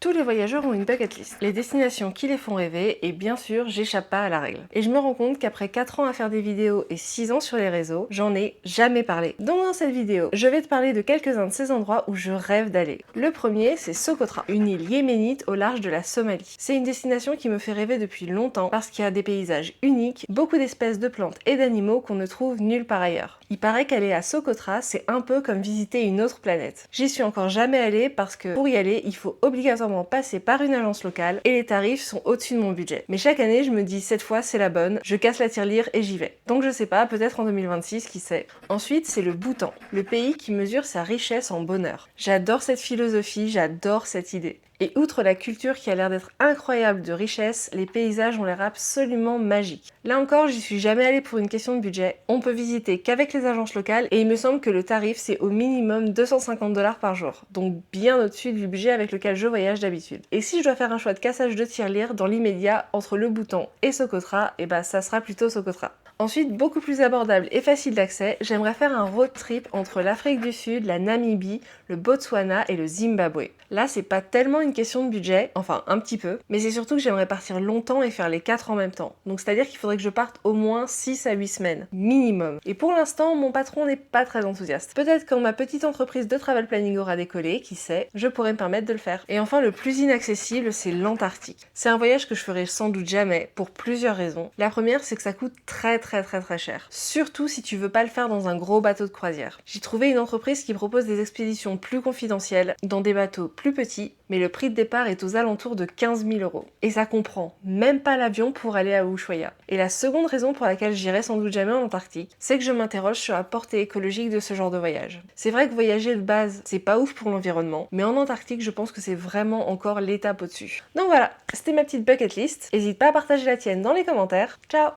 Tous les voyageurs ont une bucket list, les destinations qui les font rêver et bien sûr, j'échappe pas à la règle. Et je me rends compte qu'après 4 ans à faire des vidéos et 6 ans sur les réseaux, j'en ai jamais parlé. Donc dans cette vidéo, je vais te parler de quelques-uns de ces endroits où je rêve d'aller. Le premier, c'est Socotra, une île yéménite au large de la Somalie. C'est une destination qui me fait rêver depuis longtemps parce qu'il y a des paysages uniques, beaucoup d'espèces de plantes et d'animaux qu'on ne trouve nulle part ailleurs. Il paraît qu'aller à Socotra, c'est un peu comme visiter une autre planète. J'y suis encore jamais allée parce que pour y aller, il faut obligatoirement passer par une agence locale et les tarifs sont au-dessus de mon budget. Mais chaque année, je me dis cette fois c'est la bonne, je casse la tirelire et j'y vais. Donc je sais pas, peut-être en 2026, qui sait. Ensuite, c'est le Bhoutan, le pays qui mesure sa richesse en bonheur. J'adore cette philosophie, j'adore cette idée. Et outre la culture qui a l'air d'être incroyable de richesse, les paysages ont l'air absolument magiques. Là encore, j'y suis jamais allée pour une question de budget. On peut visiter qu'avec les agences locales et il me semble que le tarif c'est au minimum 250 $ par jour. Donc bien au-dessus du budget avec lequel je voyage d'habitude. Et si je dois faire un choix de cassage de tirelire dans l'immédiat entre le Bhoutan et Socotra, et bah ça sera plutôt Socotra. Ensuite, beaucoup plus abordable et facile d'accès, j'aimerais faire un road trip entre l'Afrique du Sud, la Namibie, le Botswana et le Zimbabwe. Là, c'est pas tellement une question de budget, enfin un petit peu, mais c'est surtout que j'aimerais partir longtemps et faire les 4 en même temps. Donc c'est-à-dire qu'il faudrait que je parte au moins 6 à 8 semaines, minimum. Et pour l'instant, mon patron n'est pas très enthousiaste. Peut-être quand ma petite entreprise de travel planning aura décollé, qui sait, je pourrais me permettre de le faire. Et enfin, le plus inaccessible, c'est l'Antarctique. C'est un voyage que je ferai sans doute jamais, pour plusieurs raisons. La première, c'est que ça coûte très cher. Surtout si tu veux pas le faire dans un gros bateau de croisière. J'ai trouvé une entreprise qui propose des expéditions plus confidentielles, dans des bateaux plus petits, mais le prix de départ est aux alentours de 15 000 €. Et ça comprend même pas l'avion pour aller à Ushuaia. Et la seconde raison pour laquelle j'irai sans doute jamais en Antarctique, c'est que je m'interroge sur la portée écologique de ce genre de voyage. C'est vrai que voyager de base, c'est pas ouf pour l'environnement, mais en Antarctique, je pense que c'est vraiment encore l'étape au-dessus. Donc voilà, c'était ma petite bucket list. N'hésite pas à partager la tienne dans les commentaires. Ciao!